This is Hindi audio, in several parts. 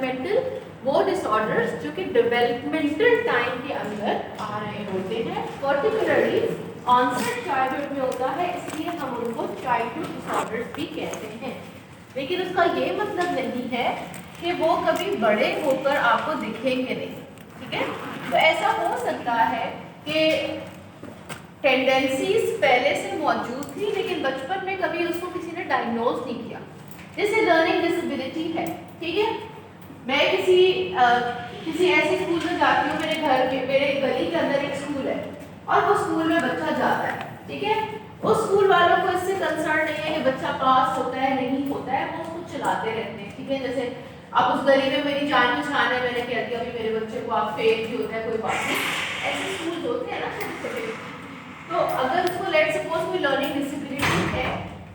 डेवलपमेंटल वो डिसऑर्डर्स जो कि डेवलपमेंटल टाइम के अंदर आ रहे होते हैं, पर्टिकुलरली ऑनसेट चाइल्डहुड में होता है, इसलिए हम उनको चाइल्डहुड डिसऑर्डर्स भी कहते हैं। लेकिन उसका ये मतलब नहीं है कि वो कभी बड़े होकर आपको दिखेंगे नहीं, ठीक है। तो ऐसा हो सकता है कि टेंडेंसीज पहले से मौजूद थी लेकिन बचपन में कभी उसको किसी ने डायग्नोज नहीं किया, जैसे लर्निंग डिसेबिलिटी है, ठीक है। मैं किसी ऐसे स्कूल में जाती हूँ, मेरे गली के अंदर एक स्कूल है और वो स्कूल में बच्चा जाता है, ठीक है। उस स्कूल वालों को इससे कंसर्न नहीं है कि बच्चा पास होता है नहीं होता है, वो उसको चलाते रहते हैं, ठीक है। जैसे अब उस गली में मेरी जान पहचान है, मैंने कह दिया अभी मेरे बच्चे को आप फेल भी होता है कोई बात नहीं, ऐसे स्कूल होते हैं ना छोटे छोटे। तो अगर उसको लेट सपोज कोई लर्निंग डिसेबिलिटी है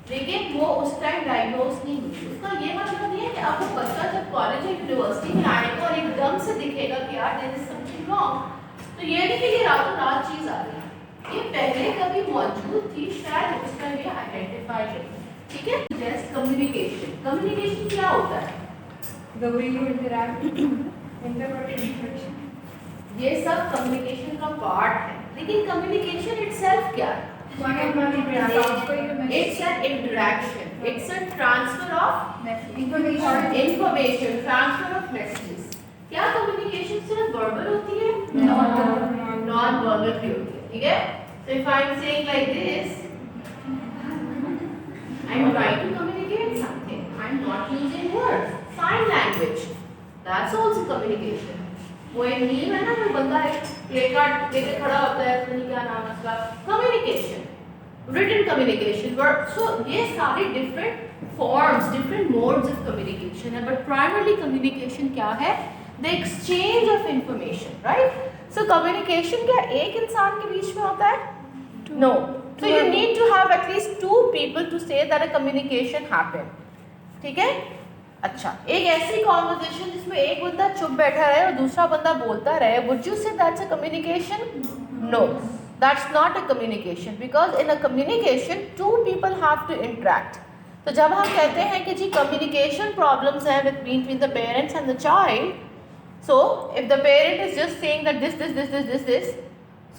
लेकिन वो उस टाइम डायग्नोज नहीं हुई, उसका ये मतलब नहीं है कि आपको बच्चा जब कॉलेज या यूनिवर्सिटी में आएगा और एकदम से दिखेगा कि यार देयर इज समथिंग रॉन्ग, तो ये नहीं कि ये रातों रात चीज आ गई, ये पहले कभी मौजूद थी, शायद उसका ये आइडेंटिफाई है, ठीक है। जैसे कम्युनिकेशन, कम्युनिकेशन क्या होता है? The way you interact, interpret instruction. ये सब कम्युनिकेशन का पार्ट है, लेकिन कम्युनिकेशन इटसेल्फ क्या है? It's an interaction. It's a transfer of information, transfer of messages. क्या कम्युनिकेशन सिर्फ वर्बल होती है? नॉन वर्बल भी होती है, ठीक है। So if I'm saying like this, I'm trying to communicate something. I'm not using words. Sign language. That's also communication. वो एक मीम है ना, वो बंदा एक प्ले कार्ड लेके खड़ा होता है, तो नहीं क्या नाम है उसका, communication, written communication, word. So ये सारे different forms, different modes of communication है, बट प्राइमरली कम्युनिकेशन क्या है? The exchange of information, right. So communication क्या एक इंसान के बीच में होता है? No. So you need to have at least 2 people to say that a communication happened, ठीक है। अच्छा, एक ऐसी कॉन्वर्सेशन जिसमें एक बंदा चुप बैठा रहे और दूसरा बंदा बोलता रहे, would you say that's a communication? No, that's not a communication, because in a communication 2 people have to interact. तो जब हम कहते हैं कि जी communication problems हैं between the parents and the child, so if the parent is just saying that this,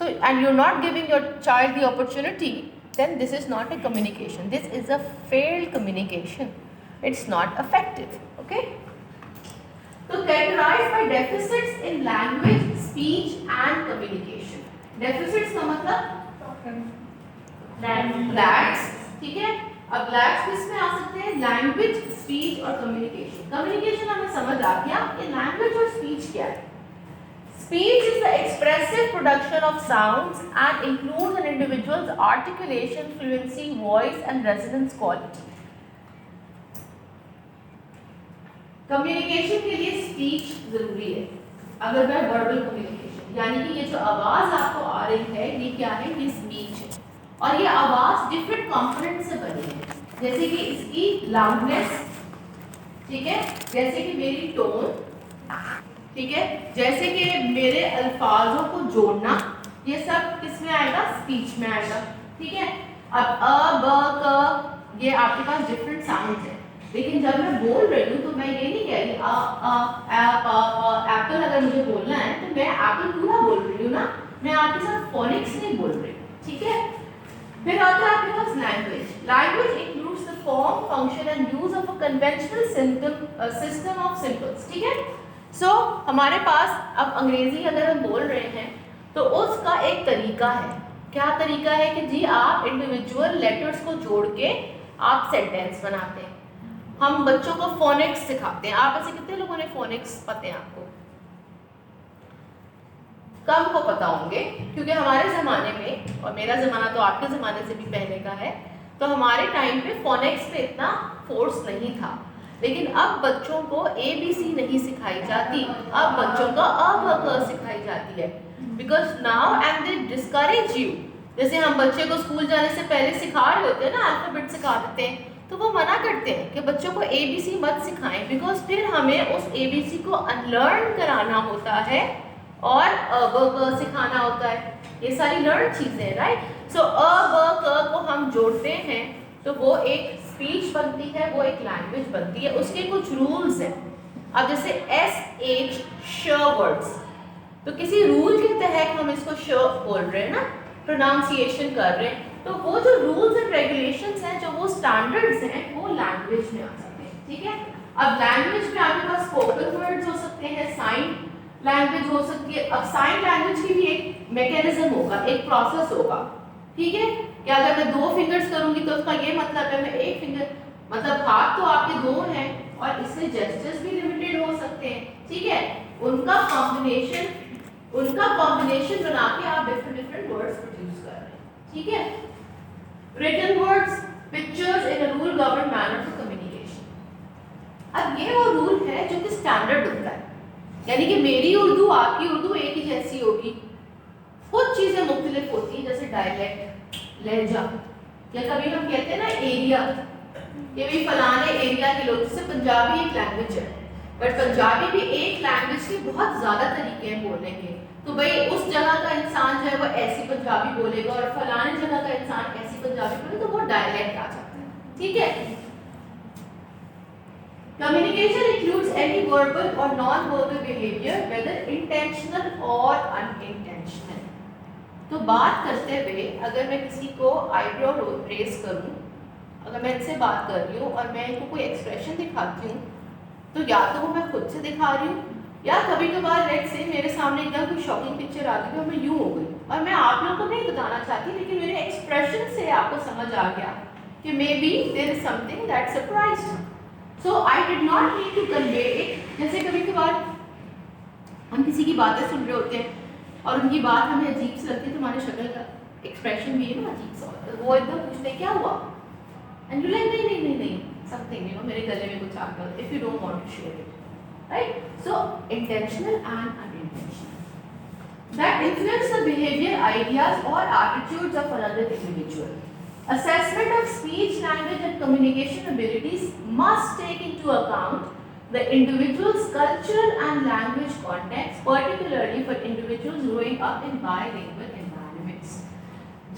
so and you're not giving your child the opportunity, then this is not a communication. This is a failed communication. It's not effective, okay? So characterized by deficits in language, speech and communication. Deficits का मतलब lacks, ठीक है। अब lacks किस में आ सकते हैं? Language, speech और communication. Communication हमें समझ आ गया, ये language और speech क्या है? Speech is the expressive production of sounds and includes an individual's articulation, fluency, voice and resonance quality. Communication के लिए स्पीच जरूरी है। अगर मैं वर्बल कम्युनिकेशन, यानी कि ये जो आवाज़ आपको आ रही है ये क्या है? ये स्पीच है, और ये आवाज़ डिफरेंट कंपोनेंट से बनी है, जैसे कि इसकी लाउडनेस, ठीक है, जैसे कि मेरी टोन, ठीक है, जैसे कि मेरे अल्फाजों को जोड़ना, ये सब किस में आएगा? स्पीच में आएगा, ठीक है। अब अ ब क ये आपके पास डिफरेंट साउंड है, लेकिन जब मैं बोल रही हूँ तो मैं ये नहीं कह रही एप्पल अगर मुझे बोलना है तो मैं एप्पल पूरा बोल रही हूँ ना, मैं आपके साथ फोनिक्स नहीं बोल रही, ठीक है। फिर आता है आपके पास language. Language includes the form, function and use of a conventional system of symbols, ठीक है। सो हमारे पास अब अंग्रेजी अगर हम बोल रहे हैं तो उसका एक तरीका है। क्या तरीका है? कि जी आप इंडिविजुअल लेटर्स को जोड़ के आप सेंटेंस बनाते हैं। हम बच्चों को फोनिक्स सिखाते हैं। आप ऐसे कितने लोगों ने फोनिक्स पता है? आपको कम को पता होंगे, क्योंकि हमारे ज़माने में, और मेरा ज़माना तो आपके ज़माने से भी पहले का है, तो हमारे टाइम पे फोनिक्स पे इतना फोर्स नहीं था। लेकिन अब बच्चों को ABC नहीं सिखाई जाती, अब बच्चों को अ ब क सिखाई जाती है, because now and they discourage you. जैसे हम बच्चे को स्कूल जाने से पहले सिखा रहे होते हैं ना, अल्फाबेट सिखा देते हैं, तो वो मना करते हैं कि बच्चों को ABC मत सिखाएं, बिकॉज फिर हमें उस ABC को अनलर्न कराना होता है और अ ब क सिखाना होता है। ये सारी लर्न चीज़ें हैं, राइट। सो अ ब क को हम जोड़ते हैं तो वो एक स्पीच बनती है, वो एक लैंग्वेज बनती है। उसके कुछ रूल्स हैं। अब जैसे SH श वर्ड्स, तो किसी रूल के तहत हम इसको श बोल रहे हैं ना, प्रोनाउंसिएशन कर रहे हैं, तो वो जो रूल्स एंड रेगुलेशंस हैं, जो वो स्टैंडर्ड्स हैं, वो लैंग्वेज में आ सकते हैं, ठीक है। अब लैंग्वेज में आपके पास स्पोकन वर्ड्स हो सकते हैं, साइन लैंग्वेज हो सकती है। अब साइन लैंग्वेज की भी एक मैकेनिज्म होगा, एक प्रोसेस होगा, ठीक है, कि अगर मैं 2 फिंगर्स करूंगी तो उसका ये मतलब है मैं 1 फिंगर, मतलब हाथ तो आपके 2 हैं और इससे जेस्चर्स भी लिमिटेड हो सकते हैं, ठीक है। उनका कॉम्बिनेशन बना के आप डिफरेंट वर्ड्स प्रोड्यूस कर रहे हैं, ठीक है। Written words, pictures in a rule govern manner for communication. अब ये वो रूल है जो कि स्टैंडर्ड होता है, यानी कि मेरी उर्दू आपकी उर्दू एक ही जैसी होगी, कुछ चीजें मुख्तलिफ होती हैं, जैसे डायलेक्ट, लहजा, या कभी हम कहते हैं ना एरिया, कि भाई फलाने एरिया के लोग, जैसे पंजाबी एक लैंग्वेज है, बट पंजाबी भी एक लैंग्वेज के बहुत ज़्यादा तरीके हैं बोलने के, तो भाई उस जगह का इंसान जो है वो ऐसी पंजाबी बोलेगा और फलाने जगह का इंसान ऐसी पंजाबी बोलेगा, तो वो डायलेक्ट आ जाता है, ठीक है। Communication includes any verbal or non-verbal behavior, whether intentional or unintentional. तो बात करते हुए अगर मैं किसी को आईब्रो रेस करूं, अगर मैं इनसे बात कर रही हूँ और मैं इनको कोई एक्सप्रेशन दिखाती हूँ, तो या तो वो मैं खुद से दिखा रही हूँ, या कभी कभार लेट्स से मेरे सामने एकदम कोई शॉकिंग पिक्चर आ गई और मैं यूँ हो गई और मैं आप लोगों को नहीं बताना चाहती, लेकिन मेरे एक्सप्रेशन से आपको समझ आ गया कि maybe there is something that surprised, so I did not need to convey it. जैसे कभी कभार हम किसी की बातें सुन रहे होते हैं और उनकी बात हमें अजीब सी लगती है, तो हमारे शक्ल का एक्सप्रेशन भी है ना अजीब सा होता है, वो एकदम पूछते क्या हुआ, एंड यू लाइक नहीं something, you know, मेरे गले में कुछ आ गया, if you don't want to share it, right? So intentional and unintentional, that influence the behavior, ideas or attitudes of another individual. Assessment of speech, language and communication abilities must take into account the individual's cultural and language context, particularly for individuals growing up in bilingual environments.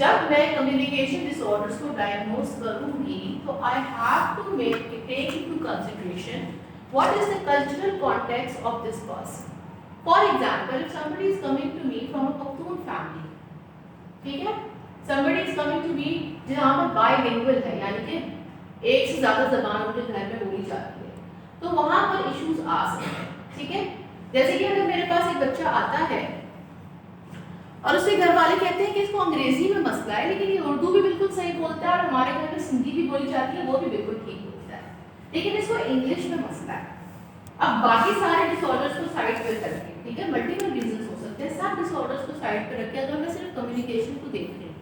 जब मैं कम्युनिकेशन डिसऑर्डर्स को डायग्नोज करूंगी, तो I have to take into consideration what is the cultural context of this person. For example, if somebody is coming to me from a Pakhtun family, ठीक है, somebody is coming to me जहां पर बाइलिंगुअल है, यानी कि एक से ज्यादा जबान उनके घर में बोली जाती है, तो वहां पर इश्यूज आ सकते हैं, ठीक है। जैसे कि अगर मेरे पास एक बच्चा आता है और उसके घर वाले कहते हैं कि इसको अंग्रेजी में मसला है, लेकिन ये उर्दू भी बिल्कुल सही बोलता है और हमारे घर में सिंधी भी बोली जाती है, वो भी बिल्कुल ठीक बोलता है, लेकिन इसको इंग्लिश में मसला है। अब बाकी सारे डिसऑर्डर्स को साइड पर करके, ठीक है, मल्टीपल रीजंस हो सकते हैं, सब डिसऑर्डर्स को साइड पर रख के अगर मैं सिर्फ कम्युनिकेशन को देख रही हूँ,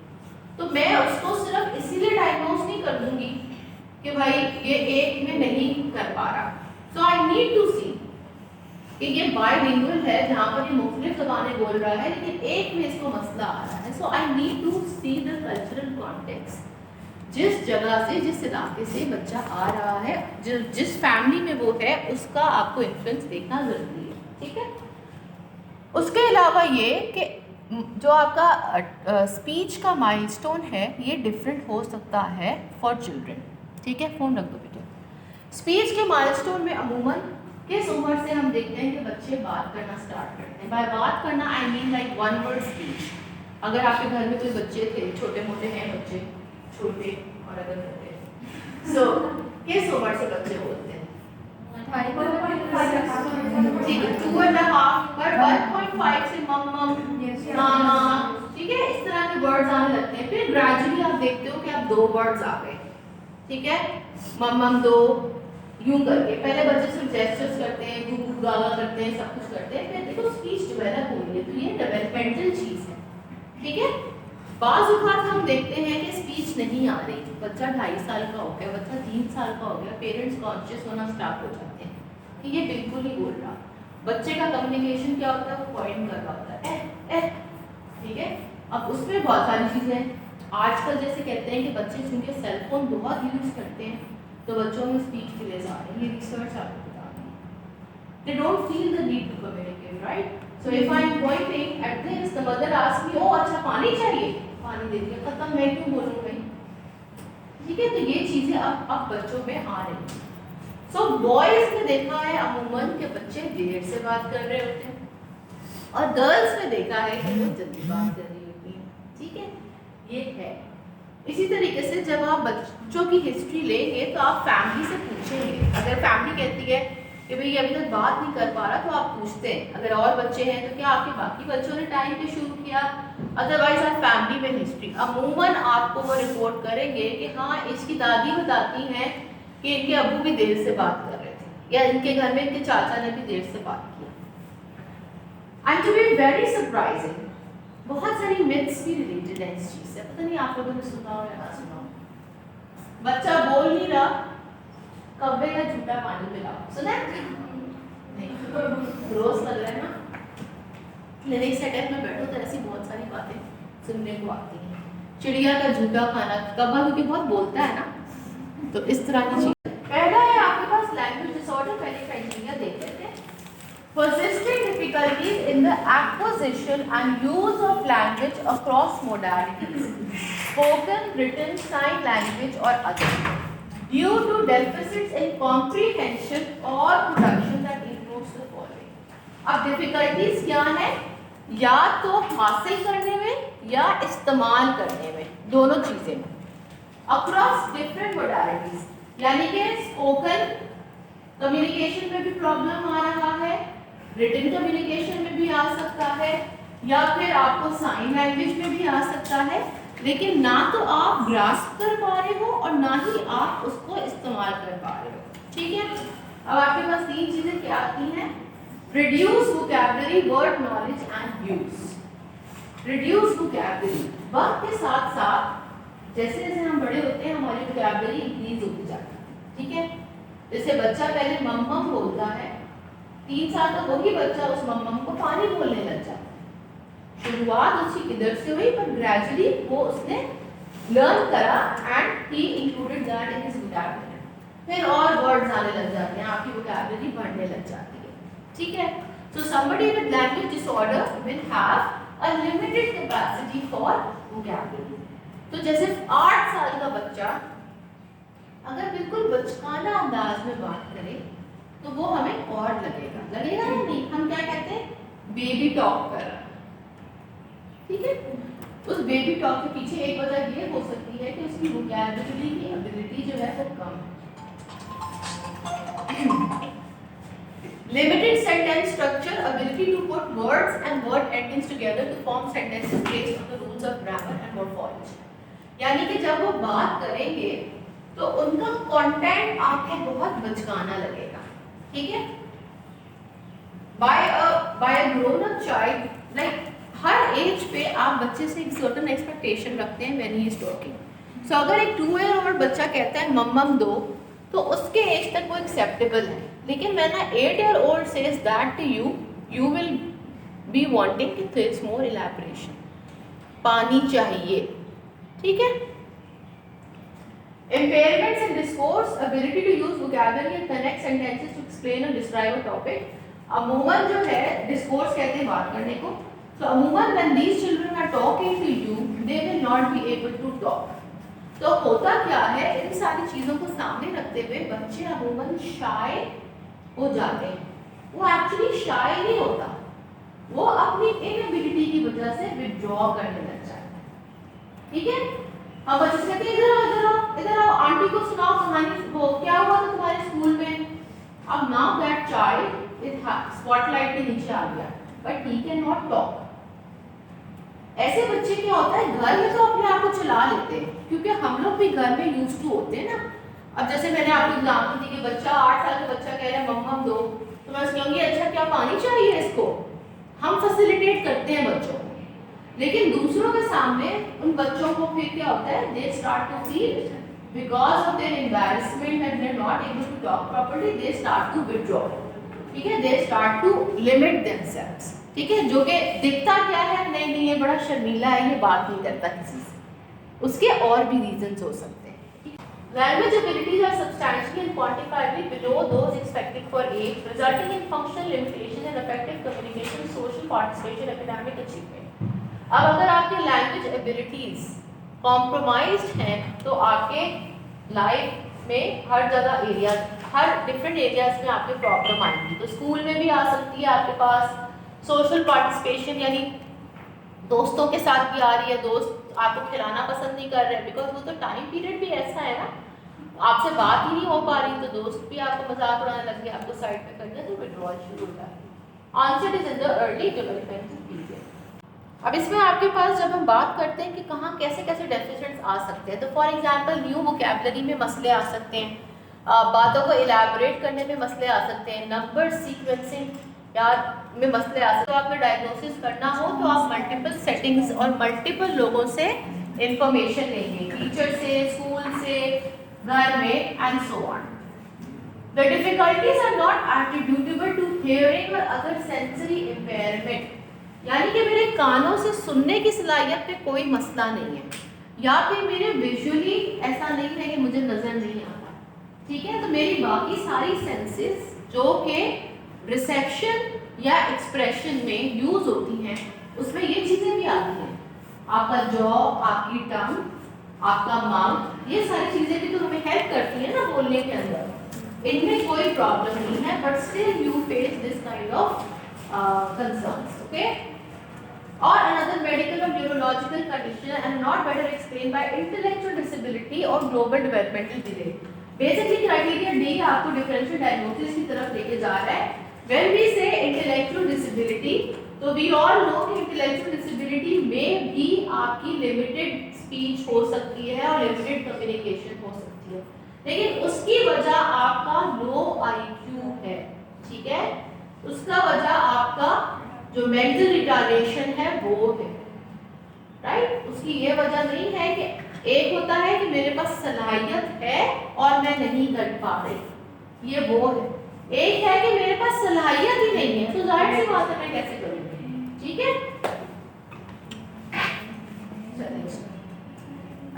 तो मैं उसको सिर्फ इसीलिए डायग्नोज नहीं कर दूंगी कि भाई ये एक में नहीं कर पा रहा, सो आई नीड टू सी कि ये बाइलिंगुअल है जहाँ पर ये मुख्तलिफ ज़बानें बोल रहा है, लेकिन एक में इसको मसला आ रहा है, so I need to see the cultural context, जिस जगह से, जिस इलाके से बच्चा आ रहा है, जिस फैमिली में वो है, उसका आपको इन्फ्लुएंस देखना ज़रूरी है, ठीक है। उसके अलावा ये कि जो आपका स्पीच का माइलस्टोन है, ये डिफरेंट हो सकता है फॉर चिल्ड्रन, ठीक है। फ़ोन रख दो बेटे। स्पीच के माइलस्टोन में अमूमन किस उम्र से हम देखते हैं कि बच्चे बात करना स्टार्ट करते हैं। बाय बात करना I mean like one word speech. अगर आपके घर में कोई बच्चे थे, छोटे मोटे हैं बच्चे, छोटे और अगर मोटे, सो किस उम्र से बच्चे बोलते हैं? ठीक है, 2.5 पर 1.5 से मम्मम, मामा, ठीक है, इस तरह के वर्ड्स आने लगते हैं। फिर ग्रेजुअली आप देखते हो कि आप 2 वर्ड्स आ गए, ठीक है, मम्मम 2 यूं करके। पहले बच्चे सिर्फ जेस्चर्स करते हैं, गूगू गागा करते हैं, सब कुछ करते हैं, फिर देखो स्पीच डेवलप हो रही है, तो ये डेवलपमेंटल चीज़ है, ठीक है। बाज़ औक़ात हम देखते हैं कि स्पीच नहीं आ रही, बच्चा 2.5 साल का हो गया, बच्चा 3 साल का हो गया, पेरेंट्स कॉन्शियस होना स्टार्ट हो जाते हैं कि ये बिल्कुल नहीं बोल रहा। बच्चे का कम्युनिकेशन क्या होता है, वो पॉइंट कर रहा होता है, ठीक है। अब उसमें बहुत सारी चीज़ें हैं। आजकल जैसे कहते हैं कि बच्चे चूँकि सेलफोन बहुत यूज़ करते हैं, तो बच्चों में स्पीच डिलेज आ रही है, ये रिसर्च आपको बता रही है। They don't feel the need to communicate, right? So if I am pointing at this, the mother asks me, oh अच्छा पानी चाहिए, पानी दे दिया, खत्म, मैं क्यों बोलूँ भाई, ठीक है। तो ये चीज़ें अब बच्चों में आ रही हैं। सो बॉयज में देखा है अमूमन के बच्चे देर से बात कर रहे होते हैं, और गर्ल्स में देखा है कि वो जल्दी बात कर रही होती है। ठीक है, ये है। इसी तरीके से जब आप बच्चों की हिस्ट्री लेंगे तो आप फैमिली से पूछेंगे। अगर फैमिली कहती है कि भाई अभी तक बात नहीं कर पा रहा, तो आप पूछते हैं अगर और बच्चे हैं तो क्या आपके बाकी बच्चों ने टाइम पे शुरू किया, अदरवाइज आप फैमिली में हिस्ट्री। अमूमन आपको वो रिपोर्ट करेंगे कि हाँ इसकी दादी बताती हैं कि इनके अब्बू भी देर से बात कर रहे थे, या इनके घर में इनके चाचा ने भी देर से बात किया। And to be very surprising, बहुत सारी मिथ्स भी रिलेटेड है इस चीज से। पता नहीं आप लोगों ने सुना हो या ना सुना हो। बच्चा बोल नहीं रहा, कब्बे का झूठा पानी पिलाओ, सुना है? नहीं, रोज लग रहा है ना। क्लिनिक सेटअप में बैठो तो ऐसी बहुत सारी बातें सुनने को आती हैं। चिड़िया का झूठा खाना, कब्बा क्योंकि बहुत बोलता है ना, तो इस तरह की चीज। पहला है आपके पास लैंग्वेज डिसऑर्डर। पहले क्राइटेरिया देख लेते हैं। Persistent difficulties in the acquisition and use of language across modalities, spoken, written, sign language or other, due to deficits in comprehension or production that includes the following. अब difficulties क्या है? या तो हासिल करने में या इस्तेमाल करने में, दोनों चीजें में। Across different modalities, यानी कि spoken कम्युनिकेशन में भी प्रॉब्लम आ रहा है, रिटन कम्युनिकेशन में भी आ सकता है, या फिर आपको साइन लैंग्वेज में भी आ सकता है, लेकिन ना तो आप ग्रास्प कर पा रहे हो और ना ही आप उसको इस्तेमाल कर पा रहे हो। ठीक है, अब आपके पास तीन चीजें क्या आती हैं? Reduce vocabulary, word knowledge and use. Reduce vocabulary, वक्त के साथ साथ जैसे जैसे हम बड़े होते हैं हमारी वोकैबुलरी इंक्रीज होती जाती है। ठीक है, जैसे बच्चा पहले मम्मम बोलता है, 3 साल तक वही बच्चा उस मम्मम को पानी बोलने लग जाता है। शुरुआत उसकी इधर से हुई, पर ग्रेजुअली वो उसने लर्न करा and he included that in his vocabulary. फिर और वर्ड्स आने लग जाते हैं, आपकी वोकैबुलरी बढ़ने लग जाती है। ठीक है, so somebody with language disorder will have a limited capacity for vocabulary. तो जैसे 8 साल का बच्चा अगर बिल्कुल बचकाना अंदाज में बात करे तो वो हमें और लगेगा या नहीं? हम क्या कहते हैं? बेबी टॉक कर रहा है। ठीक है, उस बेबी टॉक के पीछे एक वजह ये हो सकती है कि उसकी वोकैबुलरी की एबिलिटी जो है वो कम है। Limited sentence structure, ability to put words and word endings together to form sentences based on the rules of grammar and morphology. यानी कि जब वो बात करेंगे तो उनका कंटेंट आपको बहुत बचकाना लगेगा। ठीक है, बाय अ ग्रोन अप चाइल्ड, लाइक हर एज पे आप बच्चे से एक सर्टेन एक्सपेक्टेशन रखते हैं व्हेन ही इज टॉकिंग। सो अगर एक 2 ईयर ओल्ड बच्चा कहता है मम्मम दो, तो उसके एज तक वो एक्सेप्टेबल है। लेकिन when a 8 year old says that to you, you will be wanting कि देयर इज मोर इलैबोरेशन, पानी चाहिए। ठीक है, impairments in discourse, ability to use vocabulary and connect sentences to explain or describe a topic. अमूमन जो है discourse कहते हैं बात करने को। So अमूमन when these children are talking to you, they will not be able to talk. तो होता क्या है, इन सारी चीजों को सामने रखते हुए बच्चे अमूमन शाय हो जाते हैं। वो एक्चुअली शाय नहीं होता, वो अपनी इनएबिलिटी की वजह से विथड्रॉ करने लग जाता है। ठीक है, अब बच्चे कहते हैं इधर आओ इधर आओ इधर आओ, आंटी को सुनाओ कहानी, वो क्या हुआ था तुम्हारे स्कूल में। अब now that child is spotlight के नीचे आ गया, but he can not talk. ऐसे बच्चे क्या होता है, घर में तो अपने आप को चला लेते हैं, क्योंकि हम लोग भी घर में यूज टू होते हैं ना। अब जैसे मैंने आपको एग्जाम्पल दी कि बच्चा 8 साल का बच्चा कह रहा है मम्मा दो, तो मैं उसको कहूँगी अच्छा क्या पानी चाहिए इसको। हम फैसिलिटेट करते हैं बच्चों को, लेकिन दूसरों के सामने उन बच्चों को फिर क्या होता है, they start to feel because of their embarrassment and they are not able to talk properly, they start to withdraw. ठीक है, they start to limit themselves. ठीक है, जो कि दिखता क्या है, नहीं नहीं ये बड़ा शर्मीला है, ये बात नहीं करता किसी से, उसके और भी रीजंस हो सकते हैं। Language abilities are substantially and quantifiably below those expected for age, resulting in functional limitation and effective communication, social participation, academic achievement. अब अगर आपकी लैंग्वेज एबिलिटीज कॉम्प्रोमाइज्ड हैं तो आपके लाइफ में हर जगह एरिया, हर डिफरेंट एरियाज में आपके प्रॉब्लम आएंगी। तो स्कूल में भी आ सकती है आपके पास, सोशल पार्टिसिपेशन यानी दोस्तों के साथ भी आ रही है, दोस्त आपको खिलाना पसंद नहीं कर रहे, बिकॉज वो तो टाइम पीरियड भी ऐसा है ना, आपसे बात ही नहीं हो पा रही, तो दोस्त भी आपको मजाक उड़ाने लग गए, आपको साइड पे कर दिया, तो विड्रॉल शुरू होता है। Answer is in the early developmental period. अब इसमें आपके पास जब हम बात करते हैं कि कहाँ कैसे कैसे डेफिशिएंट्स आ सकते हैं, तो फॉर एग्जांपल न्यू वोकैबुलरी में मसले आ सकते हैं, बातों को इलैबोरेट करने में मसले आ सकते हैं, नंबर सीक्वेंसिंग याद में मसले आ सकते हैं। तो आपको डायग्नोसिस करना हो तो आप मल्टीपल सेटिंग्स और मल्टीपल लोगों से इंफॉर्मेशन लेंगे, टीचर से, स्कूल से, घर में and so on. The difficulties are not attributable to hearing or other sensory impairment, यानी कि मेरे कानों से सुनने की सलाहियत पे कोई मसला नहीं है, या फिर मेरे विजुअली ऐसा नहीं है कि मुझे नजर नहीं आता, ठीक है। तो मेरी बाकी सारी सेंसेस जो कि रिसेप्शन या एक्सप्रेशन में यूज होती हैं उसमें ये चीजें भी आती हैं, आपका जॉ, आपकी टंग, आपका माउथ, ये सारी चीजें भी तो हमें हेल्प करती है ना बोलने के अंदर, इनमें कोई प्रॉब्लम नहीं है, but still you face this kind of concerns, okay. Or another medical or neurological condition and not better explained by intellectual disability or global developmental delay. Basically criteria D आपको differential diagnosis की तरफ लेके जा रहा है। When we say intellectual disability, तो we all know कि intellectual disability में भी आपकी limited speech हो सकती है और limited communication हो सकती है, लेकिन उसकी वजह आपका low IQ है, ठीक है, उसका वजह आपका जो मेंटल रिटार्डेशन है वो है, राइट। उसकी ये वजह नहीं है कि एक होता है कि मेरे पास सलाहियत है और मैं नहीं कर पा रही, ये वो है, एक है कि मेरे पास सलाहियत ही नहीं है, तो जाहिर सी बात है मैं कैसे करूँगी, ठीक है।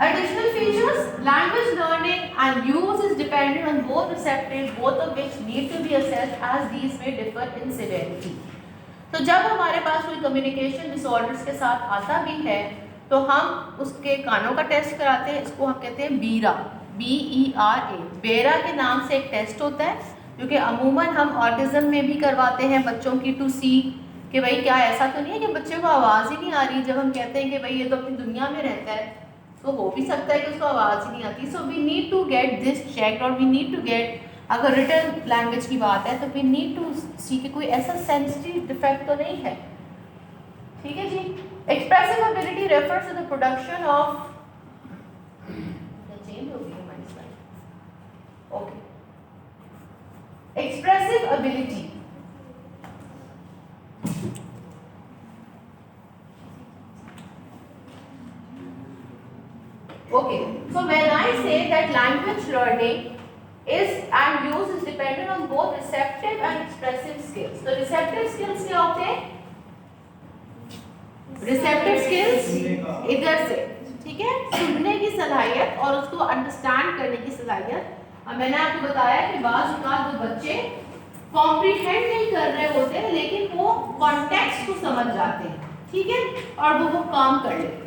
Additional features, language learning and use is dependent on both receptive, both of which need to be assessed as these may differ in severity. तो जब हमारे पास कोई कम्युनिकेशन डिसऑर्डर्स के साथ आता भी है तो हम उसके कानों का टेस्ट कराते हैं, इसको हम कहते हैं बीरा, BERA, बेरा के नाम से एक टेस्ट होता है जो कि अमूमन हम ऑटिज्म में भी करवाते हैं बच्चों की, टू सी कि भाई क्या ऐसा तो नहीं है कि बच्चे को आवाज़ ही नहीं आ रही, जब हम कहते हैं कि भाई ये तो अपनी दुनिया में रहता है, तो हो भी सकता है कि उसको आवाज़ ही नहीं आती। So we need to get this check और वी नीड टू गेट, अगर रिटर्न लैंग्वेज की बात है तो वी नीड टू सी कि कोई ऐसा सेंसिटिव डिफेक्ट तो नहीं है, ठीक है जी। Expressive ability refers to the production of, change हो गई हमारी slide, okay, expressive ability, okay, so when I say that language learning is and use is dependent on both receptive and expressive skills. तो receptive skills क्या होते हैं? receptive skills इधर से, ठीक है, सुनने की सलाहियत और उसको अंडरस्टैंड करने की सलाहियत। अब मैंने आपको बताया कि बाज़ औक़ात जो बच्चे कॉम्प्रीहेंड नहीं कर रहे होते हैं लेकिन वो कॉन्टेक्स्ट को समझ जाते हैं, ठीक है, और वो काम कर लेते हैं।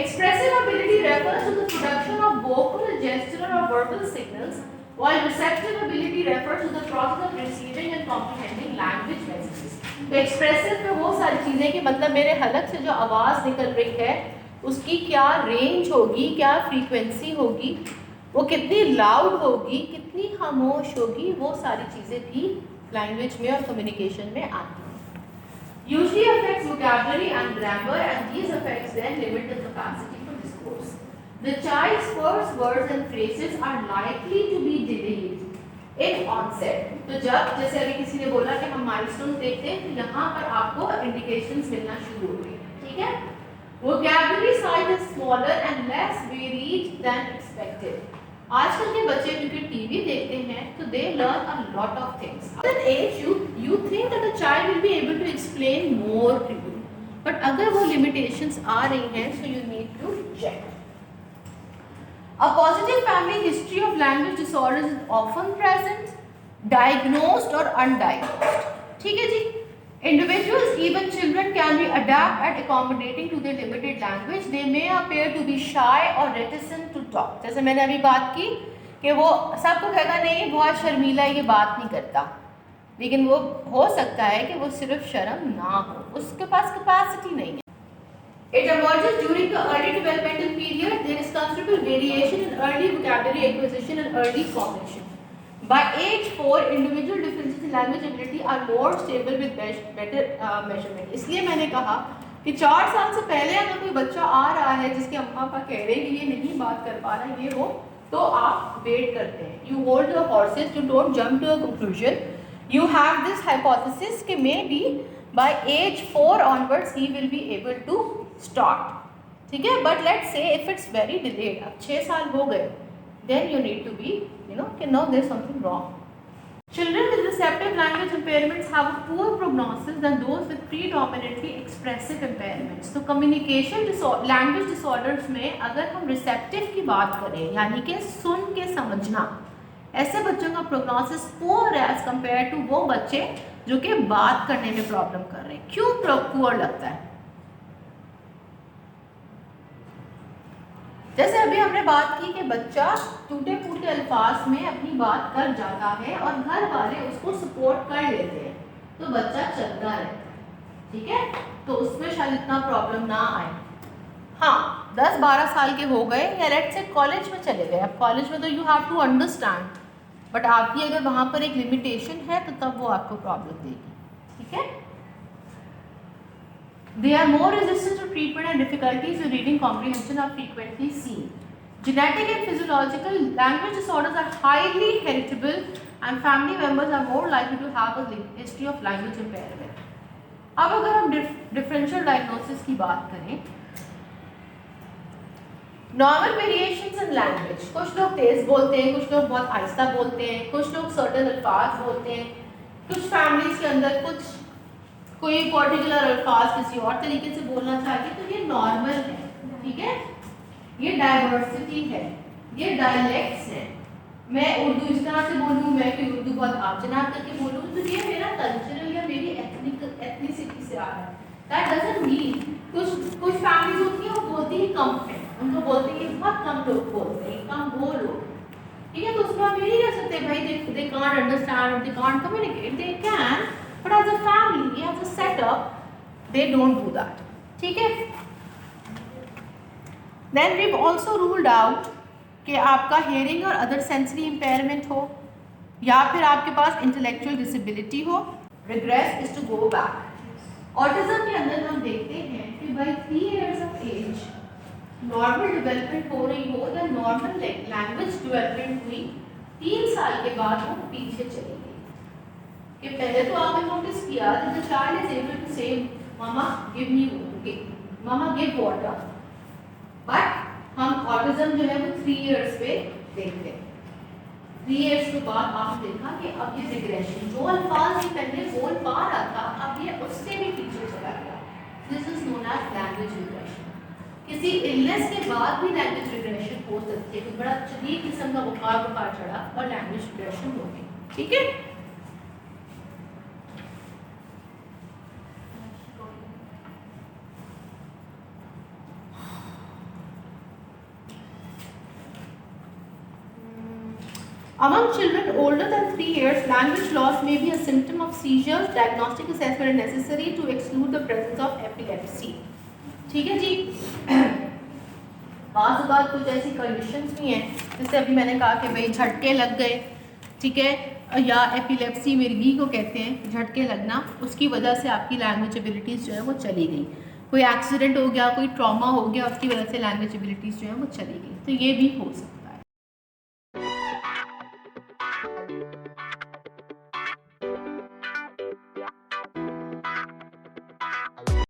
Expressive ability refers to the production of vocal, gestural or verbal signals, while receptive ability refers to the process of receiving and comprehending language messages. तो expressive में वो सारी चीज़ें कि मतलब मेरे हलक से जो आवाज़ निकल रही है उसकी क्या रेंज होगी, क्या फ्रीक्वेंसी होगी, वो कितनी लाउड होगी, कितनी खामोश होगी, वो सारी चीज़ें भी लैंग्वेज में और कम्युनिकेशन में आती हैं। Usually affects vocabulary and grammar, and these effects then limit the capacity for discourse. The child's first words and phrases are likely to be delayed in onset. तो जब जैसे अभी किसी ने बोला कि हम माइलस्टोन देखते हैं तो यहाँ पर आपको इंडिकेशंस मिलना शुरू हो गई, ठीक है। Vocabulary size is smaller and less varied than expected. आजकल के बच्चे क्योंकि टीवी देखते हैं तो they learn a lot of things. At an age you think that the child will be able to explain more to you, but अगर वो लिमिटेशंस आ रही हैं so you need to check. A positive family history of language disorders is often present, diagnosed और अनडायग्नोस्ड, ठीक है जी। Individuals, even children, can be adept at accommodating to their limited language. They may appear to be shy or reticent to talk. जैसे मैंने अभी बात की कि वो सबको कहेगा नहीं बहुत शर्मीला है, ये बात नहीं करता, लेकिन वो हो सकता है कि वो सिर्फ शर्म ना हो, उसके पास कैपेसिटी नहीं है। It emerges during the early developmental period. There is considerable variation in early vocabulary acquisition and early cognition. By age 4, individual differences in language ability are more stable with better measurement. इसलिए मैंने कहा कि 4 साल से पहले अगर कोई बच्चा आ रहा है जिसके अम्मा पापा कह रहे हैं कि ये नहीं बात कर पा रहा ये वो, तो आप वेट करते हैं. You hold your horses, you don't jump to a conclusion. You have this hypothesis कि maybe by age 4 onwards he will be able to start. ठीक है, but let's say if it's very delayed, अब 6 साल हो गए, then you need to be, कि no, there's something wrong. Children with receptive language impairments have a poor prognosis than those with predominantly expressive impairments. तो communication language disorders में अगर हम receptive की बात करें, यानी कि सुन के समझना, ऐसे बच्चों का prognosis poor as compared to वो बच्चे जो कि बात करने में प्रॉब्लम कर रहे हैं. क्यों poor लगता है? जैसे अभी हमने बात की कि बच्चा टूटे फूटे अल्फाज में अपनी बात कर जाता है और घर वाले उसको सपोर्ट कर लेते हैं, तो बच्चा चलता रहता है. ठीक है, तो उसमें शायद इतना प्रॉब्लम ना आए. हाँ, 10-12 साल के हो गए या लेट्स से कॉलेज में चले गए. अब कॉलेज में तो you have to understand, but आपकी अगर वहाँ पर एक लिमिटेशन है तो तब वो आपको प्रॉब्लम देगी. ठीक है, they are more resistant to treatment and difficulties with reading comprehension are frequently seen. Genetic and physiological language disorders are highly heritable and family members are more likely to have a history of language impairment. अब अगर हम differential diagnosis की बात करें, नॉर्मल वेरिएशंस इन लैंग्वेज, कुछ लोग तेज बोलते हैं, कुछ लोग बहुत आहिस्ता बोलते हैं, कुछ लोग सर्टेन अल्फाज बोलते हैं, कुछ फैमिलीज के अंदर कुछ कोई पर्टिकुलर अल्फाज किसी और तरीके से बोलना चाहते, तो ये नॉर्मल है. ठीक है, ये डाइवर्सिटी है, ये डायलेक्ट्स है. मैं उर्दू इस तरह से बोलूँ, मैं कोई उर्दू बहुत आपजनाब करके बोलूँ, तो ये मेरा कल्चरल या मेरी एथनिसिटी से आ रहा है. दैट डजंट मीन कुछ फैमिलीज होती हैं वो बोलती ही कम है, उनको बोलते हैं बहुत कम लोग बोलते हैं, कम वो लोग. ठीक है, तो उसमें हम ये नहीं कह सकते भाई they can't understand, they can't communicate, they can, but as a family, as a setup, they don't do that. ठीक है, then we've also ruled out कि आपका hearing और other sensory impairment हो, या फिर आपके पास intellectual disability हो. Regress is to go back. Autism के अंदर हम देखते हैं कि by 3 years of age normal development हो रही हो, या normal language development हुई, 3 साल के बाद वो पीछे चली गई. कि पहले तो आपने नोटिस किया that the child is able to say mama give me mama give water, but हम ऑटिज्म जो है वो 3 years पे देखते हैं. 3 years के बाद आपने देखा कि अब ये रिग्रेशन, जो अल्फाज ये पहले बोल पा रहा था अब ये उससे भी पीछे चला गया. This is known as language regression. किसी इलनेस के बाद भी लैंग्वेज रिग्रेशन हो सकती है, तो बड़ा शदीद किस्म का बुखार चढ़ा और लैंग्वेज रिग्रेशन हो गई. ठीक है, among children older than 3 years, language loss may be a symptom of seizures. Diagnostic assessment is necessary to exclude the presence of epilepsy. ठीक है जी. बात कुछ ऐसी कंडीशंस भी हैं, जैसे अभी मैंने कहा कि भाई झटके लग गए, ठीक है, या एपिलेप्सी मिर्गी को कहते हैं, झटके लगना, उसकी वजह से आपकी लैंग्वेज एबिलिटीज़ जो है वो चली गई. कोई एक्सीडेंट हो गया, कोई ट्रॉमा हो गया, उसकी वजह से लैंग्वेज एबिलिटीज़ जो है वो चली गई, तो ये भी हो सकता है.